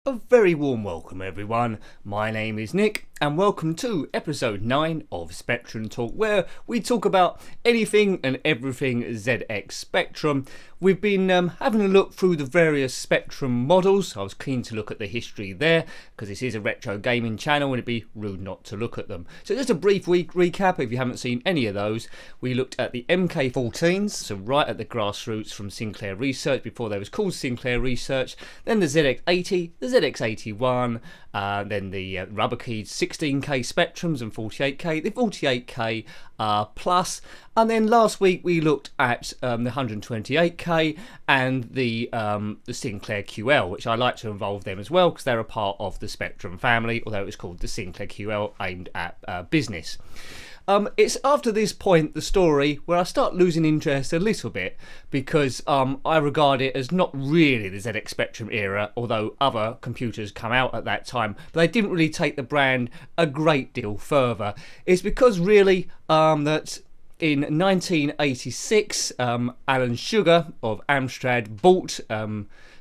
A very warm welcome everyone, my name is Nick and welcome to episode 9 of Spectrum Talk, where we talk about anything and everything ZX Spectrum. We've been having a look through the various Spectrum models. I was keen to look at the history there because this is a retro gaming channel and it'd be rude not to look at them. So just a brief recap if you haven't seen any of those. We looked at the MK14s, so right at the grassroots from Sinclair Research before they was called Sinclair Research, then the ZX80, the ZX81, then the rubber-keyed 16K Spectrums and 48K, the 48K Plus, and then last week we looked at the 128K and the Sinclair QL, which I like to involve them as well because they're a part of the Spectrum family, although it was called the Sinclair QL aimed at business. It's after this point, the story, where I start losing interest a little bit because I regard it as not really the ZX Spectrum era, although other computers come out at that time, but they didn't really take the brand a great deal further. It's because really that in 1986, Alan Sugar of Amstrad bought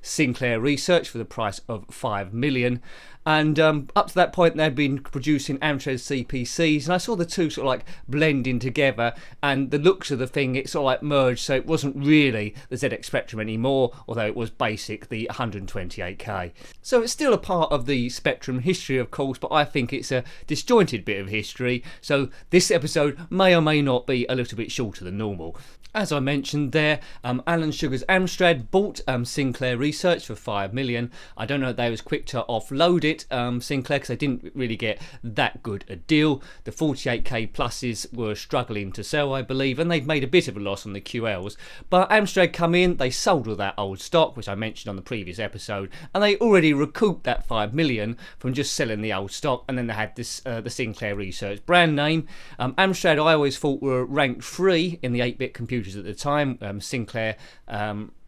Sinclair Research for the price of $5 million. And up to that point they'd been producing Amstrad CPCs, and I saw the two sort of like blending together, and the looks of the thing, it sort of like merged, so it wasn't really the ZX Spectrum anymore, although it was basic, the 128K. So it's still a part of the Spectrum history, of course, but I think it's a disjointed bit of history, so this episode may or may not be a little bit shorter than normal. As I mentioned there, Alan Sugar's Amstrad bought Sinclair Research for $5 million. I don't know if they was quick to offload it, Sinclair, because they didn't really get that good a deal. The 48K Pluses were struggling to sell, I believe, and they'd made a bit of a loss on the QLs. But Amstrad come in, they sold all that old stock, which I mentioned on the previous episode, and they already recouped that $5 million from just selling the old stock, and then they had this the Sinclair Research brand name. Amstrad I always thought were ranked 3 in the 8-bit computers at the time, Sinclair,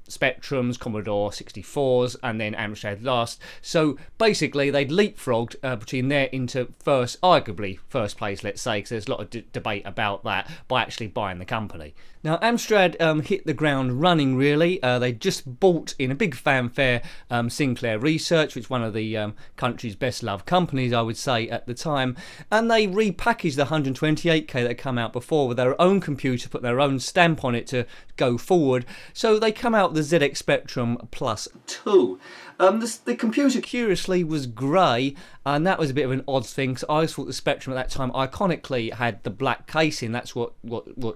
Spectrums, Commodore 64s, and then Amstrad last. So basically they'd leapfrogged between there into arguably first place, let's say, because there's a lot of debate about that, by actually buying the company. Now Amstrad hit the ground running really. They just bought in a big fanfare Sinclair Research, which is one of the country's best loved companies, I would say, at the time, and they repackaged the 128K that had come out before with their own computer, put their own stamp on it to go forward. So they come out with the ZX Spectrum Plus 2. The computer curiously was grey, and that was a bit of an odd thing because I always thought the Spectrum at that time iconically had the black casing. That's what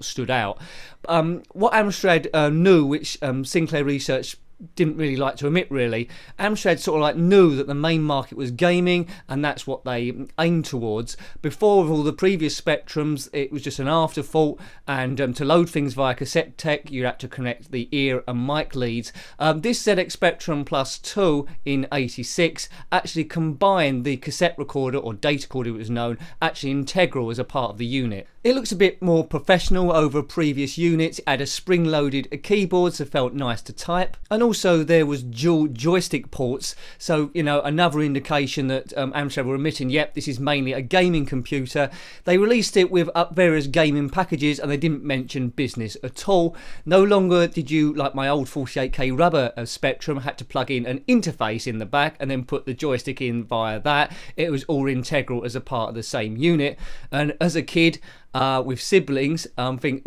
stood out. What Amstrad knew, which Sinclair Research didn't really like to admit really, Amstrad sort of like knew that the main market was gaming, and that's what they aimed towards. Before, with all the previous Spectrums, it was just an afterthought, and to load things via cassette tech you had to connect the ear and mic leads. This ZX Spectrum Plus 2 in 86 actually combined the cassette recorder, or data recorder it was known, actually integral as a part of the unit. It looks a bit more professional over previous units. It had a spring-loaded keyboard, so it felt nice to type, and also there was dual joystick ports, so you know, another indication that Amstrad were admitting, yep, this is mainly a gaming computer. They released it with various gaming packages, and they didn't mention business at all. No longer did you, like my old 48K rubber Spectrum, had to plug in an interface in the back and then put the joystick in via that. It was all integral as a part of the same unit, and as a kid with siblings, I think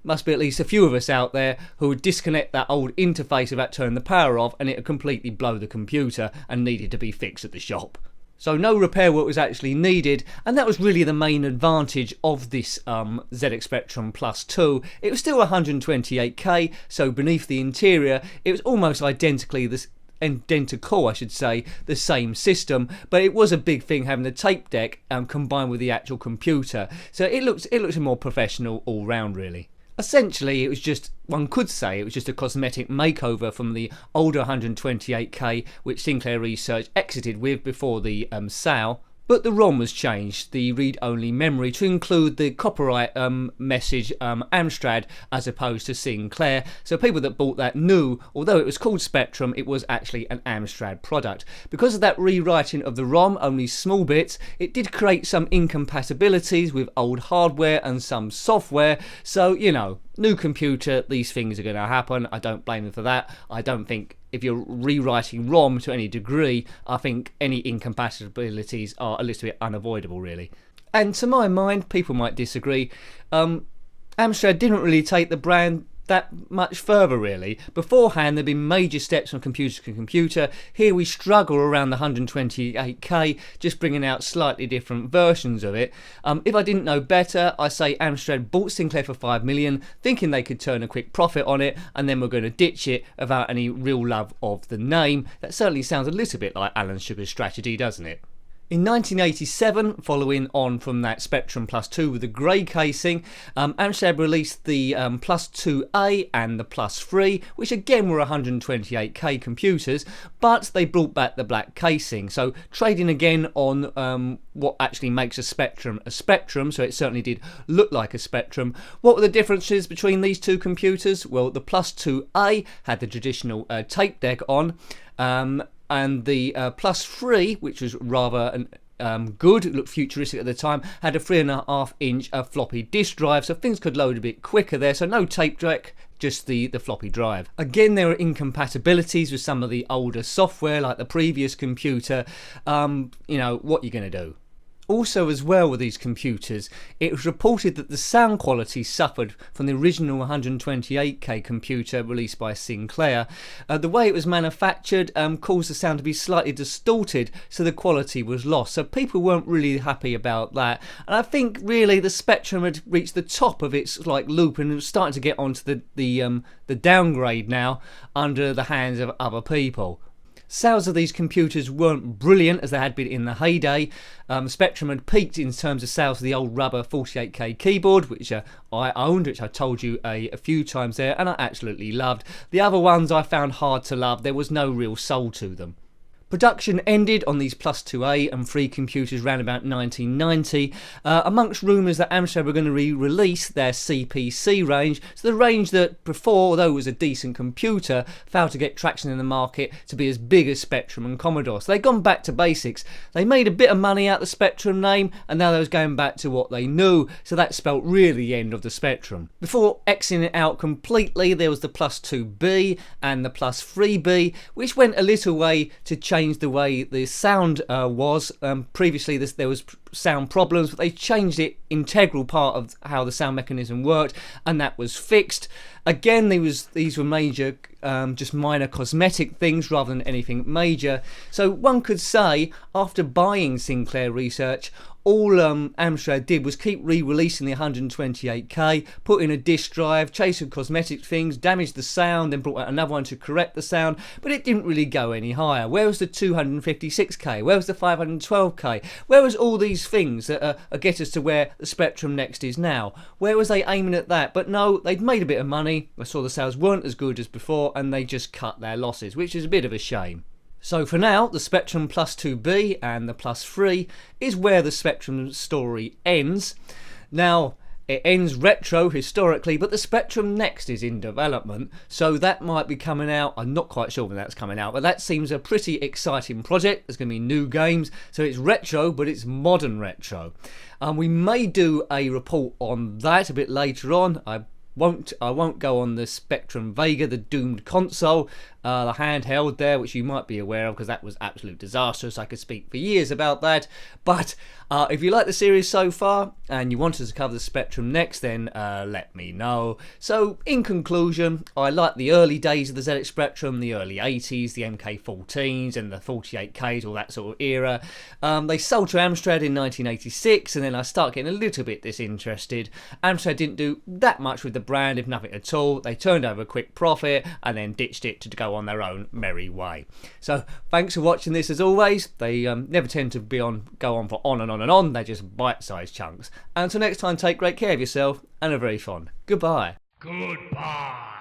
must be at least a few of us out there who would disconnect that old interface without turning the power off, and it would completely blow the computer and needed to be fixed at the shop. So no repair work was actually needed, and that was really the main advantage of this ZX Spectrum Plus 2. It was still 128K, so beneath the interior it was almost identical, I should say, the same system, but it was a big thing having the tape deck combined with the actual computer, so it looks more professional all round really. Essentially it was just, one could say, it was just a cosmetic makeover from the older 128K which Sinclair Research exited with before the sale. But the ROM was changed, the read-only memory, to include the copyright message Amstrad as opposed to Sinclair. So people that bought that knew, although it was called Spectrum, it was actually an Amstrad product. Because of that rewriting of the ROM, only small bits, it did create some incompatibilities with old hardware and some software. So, you know, new computer, these things are going to happen. I don't blame them for that. I don't think if you're rewriting ROM to any degree, I think any incompatibilities are a little bit unavoidable, really. And to my mind, people might disagree, Amstrad didn't really take the brand that much further, really. Beforehand, there'd been major steps from computer to computer. Here we struggle around the 128K, just bringing out slightly different versions of it. If I didn't know better, I say Amstrad bought Sinclair for 5 million, thinking they could turn a quick profit on it, and then we're going to ditch it without any real love of the name. That certainly sounds a little bit like Alan Sugar's strategy, doesn't it? In 1987, following on from that Spectrum Plus 2 with the grey casing, Amstrad released the Plus 2A and the Plus 3, which again were 128K computers, but they brought back the black casing. So trading again on what actually makes a Spectrum, so it certainly did look like a Spectrum. What were the differences between these two computers? Well, the Plus 2A had the traditional tape deck on, and the Plus 3, which was rather good, it looked futuristic at the time, had a 3.5-inch floppy disk drive, so things could load a bit quicker there, so no tape deck, just the floppy drive. Again, there were incompatibilities with some of the older software, like the previous computer. You know, what you're going to do. Also, as well with these computers, it was reported that the sound quality suffered from the original 128K computer released by Sinclair. The way it was manufactured caused the sound to be slightly distorted, so the quality was lost. So people weren't really happy about that. And I think really the Spectrum had reached the top of its loop and it was starting to get onto the downgrade now under the hands of other people. Sales of these computers weren't brilliant as they had been in the heyday. Spectrum had peaked in terms of sales of the old rubber 48K keyboard, which I owned, which I told you a few times there, and I absolutely loved. The other ones I found hard to love. There was no real soul to them. Production ended on these Plus 2A and 3 computers around about 1990, amongst rumours that Amstrad were going to re-release their CPC range, so the range that before, although it was a decent computer, failed to get traction in the market to be as big as Spectrum and Commodore. So they'd gone back to basics. They made a bit of money out of the Spectrum name, and now they was going back to what they knew, so that spelt really the end of the Spectrum. Before Xing it out completely, there was the Plus 2B and the Plus 3B, which went a little way to change the way the sound was. Previously there was sound problems, but they changed it, integral part of how the sound mechanism worked, and that was fixed. Again, these were major, just minor cosmetic things rather than anything major. So one could say, after buying Sinclair Research, all Amstrad did was keep re-releasing the 128K, put in a disk drive, chase some cosmetic things, damaged the sound, then brought out another one to correct the sound, but it didn't really go any higher. Where was the 256K? Where was the 512K? Where was all these things that get us to where the Spectrum Next is now? Where was they aiming at that? But no, they'd made a bit of money. I saw the sales weren't as good as before, and they just cut their losses, which is a bit of a shame. So for now, the Spectrum Plus 2B and the Plus 3 is where the Spectrum story ends. Now, it ends retro historically, but the Spectrum Next is in development, so that might be coming out. I'm not quite sure when that's coming out, but that seems a pretty exciting project. There's going to be new games, so it's retro, but it's modern retro. We may do a report on that a bit later on. I won't go on the Spectrum Vega, the doomed console, the handheld there, which you might be aware of because that was absolute disastrous. I could speak for years about that. But if you like the series so far and you want us to cover the Spectrum Next, then let me know. So in conclusion, I like the early days of the ZX Spectrum, the early 80s, the MK14s and the 48Ks, all that sort of era. They sold to Amstrad in 1986, and then I start getting a little bit disinterested. Amstrad didn't do that much with the brand, if nothing at all. They turned over a quick profit and then ditched it to go on their own merry way. So thanks for watching this as always. They never tend to go on for on and on and on. They're just bite-sized chunks. Until next time, take great care of yourself and a very fond goodbye. Goodbye.